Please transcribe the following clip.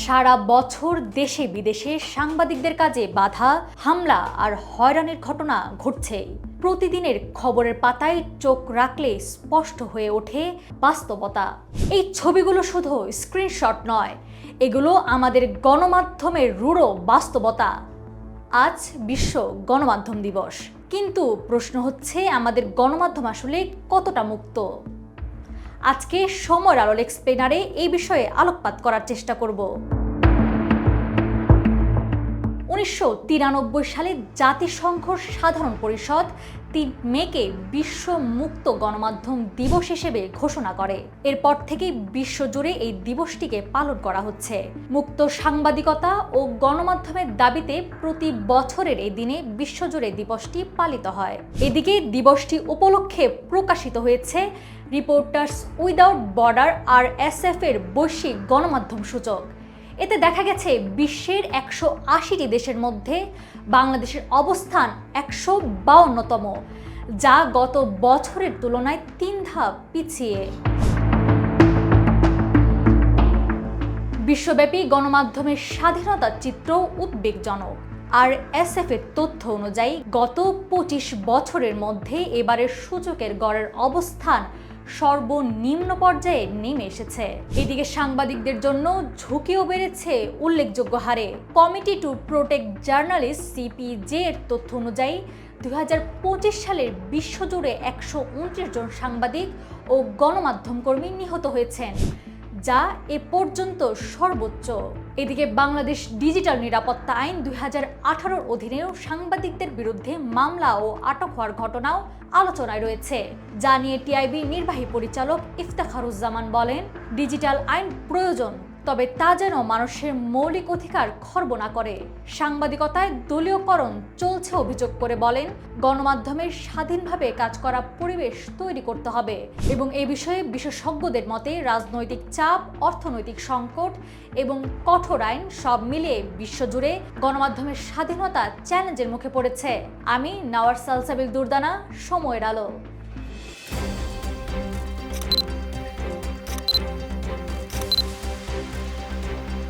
সারা বছর দেশে বিদেশে সাংবাদিকদের কাজে বাধা, হামলা আর হয়রানির ঘটনা ঘটছেই। প্রতিদিনের খবরের পাতায় চোখ রাখলে স্পষ্ট হয়ে ওঠে বাস্তবতা। এই ছবিগুলো শুধু স্ক্রিনশট নয়, এগুলো আমাদের গণমাধ্যমের রূঢ় বাস্তবতা। আজ বিশ্ব গণমাধ্যম দিবস, কিন্তু প্রশ্ন হচ্ছে আমাদের গণমাধ্যম আসলে কতটা মুক্ত? আজকে সময়ের আলোর এক্সপ্লেনারে এই বিষয়ে আলোকপাত করার চেষ্টা করব। 1993 সালে জাতিসংঘ সাধারণ পরিষদ 3 মেকে বিশ্ব মুক্ত গণমাধ্যম দিবস হিসেবে ঘোষণা করে। এরপর থেকে বিশ্বজুড়ে এই দিবসটিকে পালন করা হচ্ছে। মুক্ত সাংবাদিকতা ও গণমাধ্যমের দাবিতে প্রতি বছরের এই দিনে বিশ্বজুড়ে দিবসটি পালিত হয়। এদিকে দিবসটি উপলক্ষে প্রকাশিত হয়েছে রিপোর্টার্স উইদাউট বর্ডার RSF এর বৈশ্বিক গণমাধ্যম সূচক। এতে দেখা গেছে বিশ্বের 180টি দেশের মধ্যে বাংলাদেশের অবস্থান 152তম, যা গত বছরের তুলনায় 3 ধাপ পিছিয়ে। বিশ্বব্যাপী গণমাধ্যমের স্বাধীনতার চিত্র উদ্বেগজনক। RSF এর তথ্য অনুযায়ী গত 25 বছরের মধ্যে এবারের সূচকের গড়ের অবস্থান সর্বনিম্ন পর্যায়ে নেমে এসেছে। এদিকে সাংবাদিকদের জন্য ঝুঁকিও বেড়েছে উল্লেখযোগ্য হারে। Committee to protect journalist CPJ এর তথ্য অনুযায়ী 2025 সালের বিশ্বজুড়ে 129 জন সাংবাদিক ও গণমাধ্যম কর্মী নিহত হয়েছেন, যা এ পর্যন্ত সর্বোচ্চ। এদিকে বাংলাদেশ ডিজিটাল নিরাপত্তা আইন 2018 অধীনেও সাংবাদিকদের বিরুদ্ধে মামলা ও আটক হওয়ার ঘটনাও আলোচনায় রয়েছে। যা নিয়ে TIB নির্বাহী পরিচালক ইফতেখারুজ্জামান বলেন, ডিজিটাল আইন প্রয়োজন, তবে তা যেন মানুষের মৌলিক অধিকার খর্ব না করে। সাংবাদিকতায় দলীয়করণ চলছে অভিযোগ করে বলেন, গণমাধ্যমের স্বাধীনভাবে কাজ করা পরিবেশ তৈরি করতে হবে এবং এই বিষয়ে বিশেষজ্ঞদের মতে রাজনৈতিক চাপ, অর্থনৈতিক সংকট এবং কঠোর আইন সব মিলিয়ে বিশ্বজুড়ে গণমাধ্যমের স্বাধীনতা চ্যালেঞ্জের মুখে পড়েছে। আমি নাওয়ার সালসাবিল দুরদানা, সময়ের আলো।